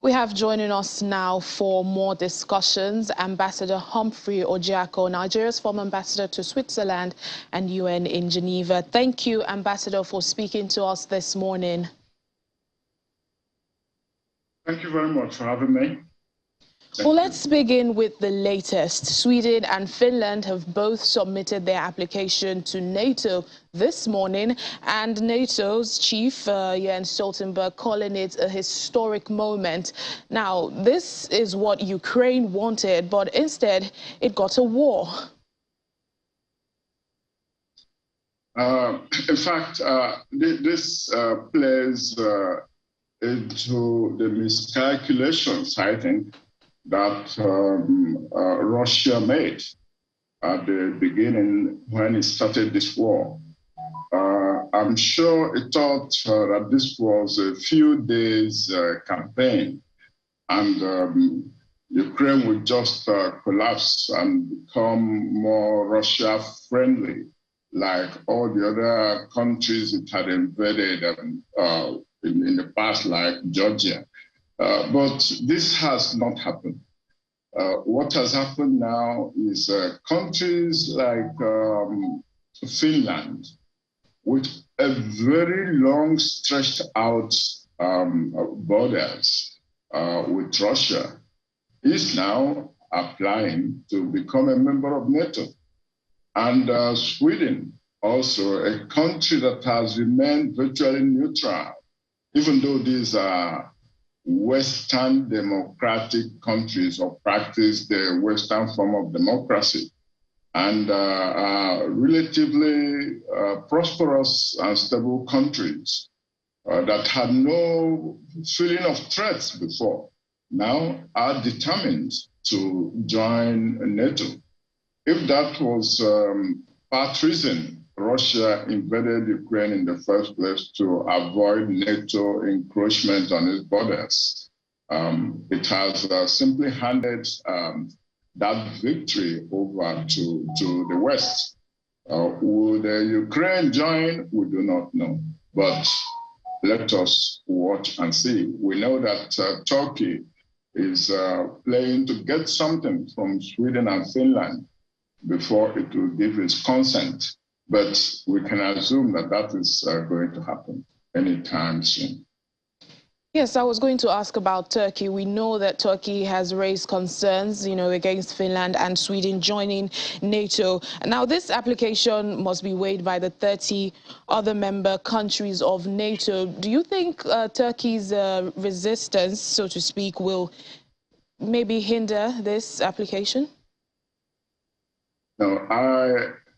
We have joining us now for more discussions Ambassador Humphrey Orjiakor, Nigeria's former ambassador to Switzerland and UN in Geneva. Thank you, Ambassador, for speaking to us this morning. Thank you very much for having me. Well, let's begin with the latest. Sweden and Finland have both submitted their application to NATO this morning, and NATO's chief, Jens Stoltenberg, calling it a historic moment. Now, this is what Ukraine wanted, but instead it got a war. In fact, this plays into the miscalculations, I think, that Russia made at the beginning when it started this war. I'm sure it thought that this was a few days campaign, and Ukraine would just collapse and become more Russia-friendly, like all the other countries it had invaded in the past, like Georgia. But this has not happened. What has happened now is countries like Finland, with a very long stretched out borders with Russia, is now applying to become a member of NATO. And Sweden, also a country that has remained virtually neutral, even though these are Western democratic countries or practice the Western form of democracy, and relatively prosperous and stable countries that had no feeling of threats before, now are determined to join NATO. If that was part reason Russia invaded Ukraine in the first place to avoid NATO encroachment on its borders, it has simply handed that victory over to the West. Will the Ukraine join? We do not know. But let us watch and see. We know that Turkey is playing to get something from Sweden and Finland before it will give its consent. But we can assume that that is going to happen anytime soon. Yes, I was going to ask about Turkey. We know that Turkey has raised concerns, against Finland and Sweden joining NATO. Now, this application must be weighed by the 30 other member countries of NATO. Do you think Turkey's resistance, so to speak, will maybe hinder this application? No,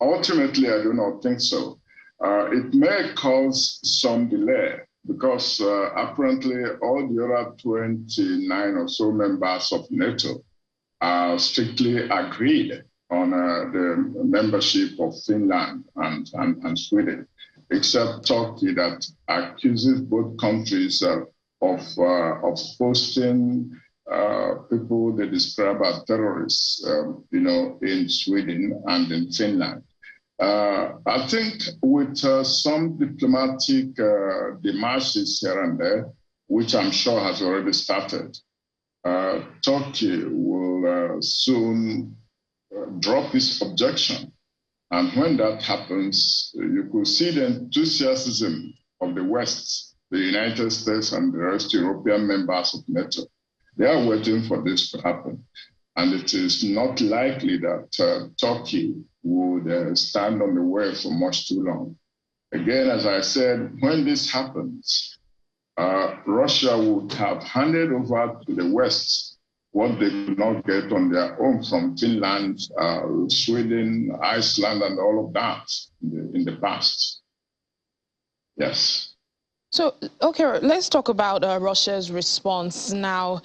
ultimately, I do not think so. It may cause some delay because apparently all the other 29 or so members of NATO are strictly agreed on the membership of Finland and Sweden, except Turkey that accuses both countries of hosting people they describe as terrorists, in Sweden and in Finland. I think with some diplomatic demarches here and there, which I'm sure has already started, Turkey will soon drop its objection. And when that happens, you could see the enthusiasm of the West, the United States and the rest European members of NATO. They are waiting for this to happen. And it is not likely that Turkey would stand on the way for much too long. Again, as I said, when this happens, Russia would have handed over to the West what they could not get on their own from Finland, Sweden, Iceland, and all of that in the past. Yes. So, okay, let's talk about Russia's response now.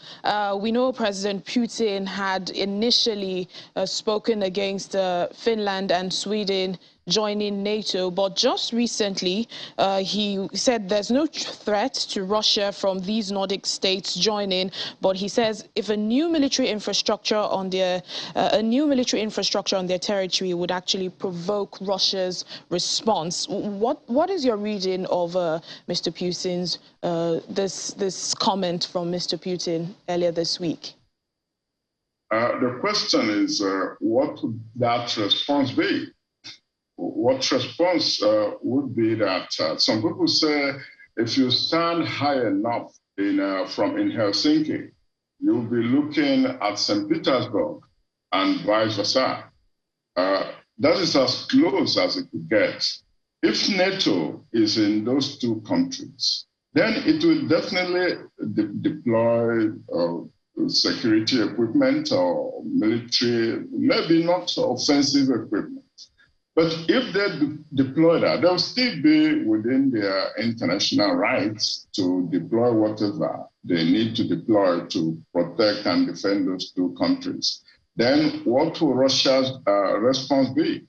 We know President Putin had initially spoken against Finland and Sweden joining NATO, but just recently he said there's no threat to Russia from these Nordic states joining, but he says if a new military infrastructure on their territory would actually provoke Russia's response. What is your reading of Mr. Putin's this comment from Mr. Putin earlier this week? The question is, what would that response be? What response would be that some people say if you stand high enough in Helsinki, you'll be looking at St. Petersburg and vice versa. That is as close as it could get. If NATO is in those two countries, then it will definitely deploy security equipment or military, maybe not offensive equipment. But if they deploy that, they'll still be within their international rights to deploy whatever they need to deploy to protect and defend those two countries. Then what will Russia's response be?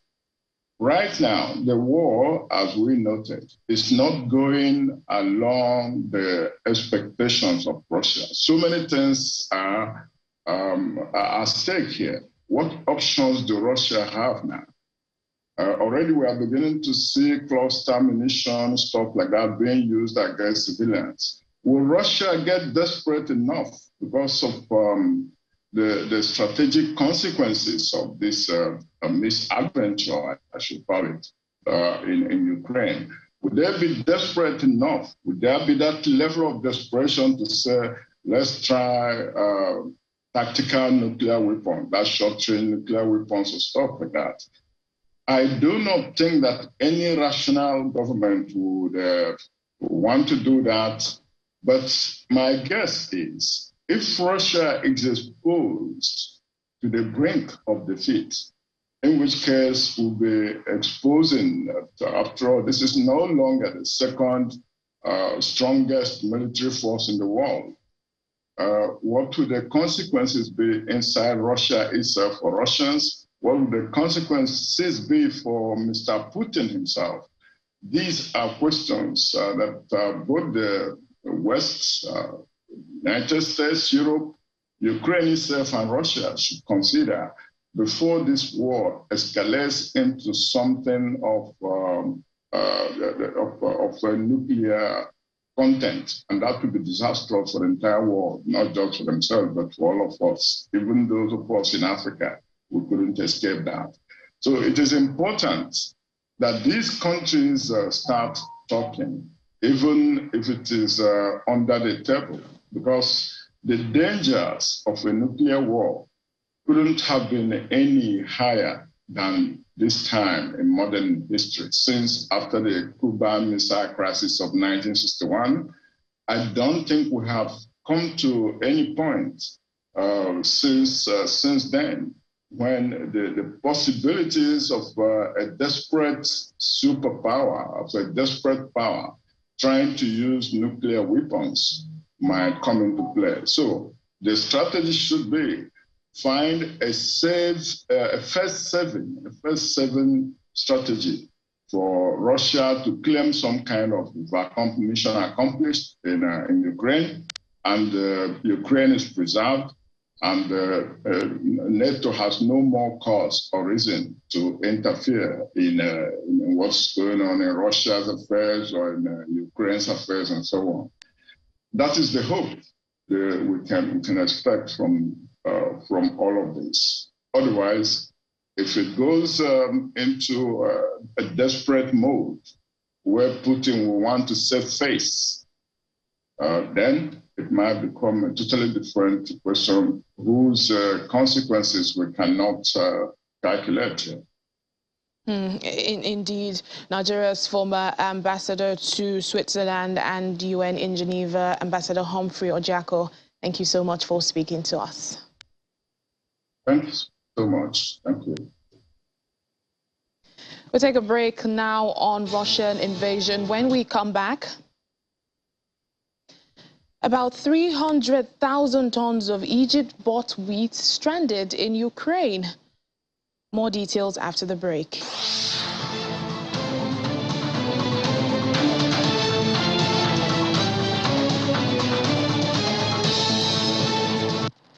Right now, the war, as we noted, is not going along the expectations of Russia. So many things are at stake here. What options do Russia have now? Already we are beginning to see cluster munition, stuff like that being used against civilians. Will Russia get desperate enough because of the strategic consequences of this misadventure, I should call it, in Ukraine? Would they be desperate enough? Would there be that level of desperation to say, let's try tactical nuclear weapons, that short-range nuclear weapons or stuff like that? I do not think that any rational government would want to do that. But my guess is, if Russia is exposed to the brink of defeat, in which case we'll be exposing, after all, this is no longer the second strongest military force in the world. What would the consequences be inside Russia itself for Russians? What would the consequences be for Mr. Putin himself? These are questions that both the West, United States, Europe, Ukraine itself, and Russia should consider before this war escalates into something of a nuclear content. And that would be disastrous for the entire world, not just for themselves, but for all of us, even those of us in Africa. We couldn't escape that. So it is important that these countries start talking, even if it is under the table, because the dangers of a nuclear war couldn't have been any higher than this time in modern history. Since after the Cuban Missile Crisis of 1961, I don't think we have come to any point since then when the possibilities of a desperate superpower, of a desperate power, trying to use nuclear weapons might come into play. So the strategy should be find a first seven strategy for Russia to claim some kind of mission accomplished in Ukraine, and Ukraine is preserved, and NATO has no more cause or reason to interfere in what's going on in Russia's affairs or in Ukraine's affairs and so on. That is the hope that we can expect from all of this. Otherwise, if it goes into a desperate mode where Putin will want to save face, then it might become a totally different question whose consequences we cannot calculate. Indeed, Nigeria's former ambassador to Switzerland and UN in Geneva, Ambassador Humphrey Orjiakor, thank you so much for speaking to us. Thanks so much. Thank you. We'll take a break now on Russian invasion. When we come back, about 300,000 tons of Egypt-bought wheat stranded in Ukraine. More details after the break.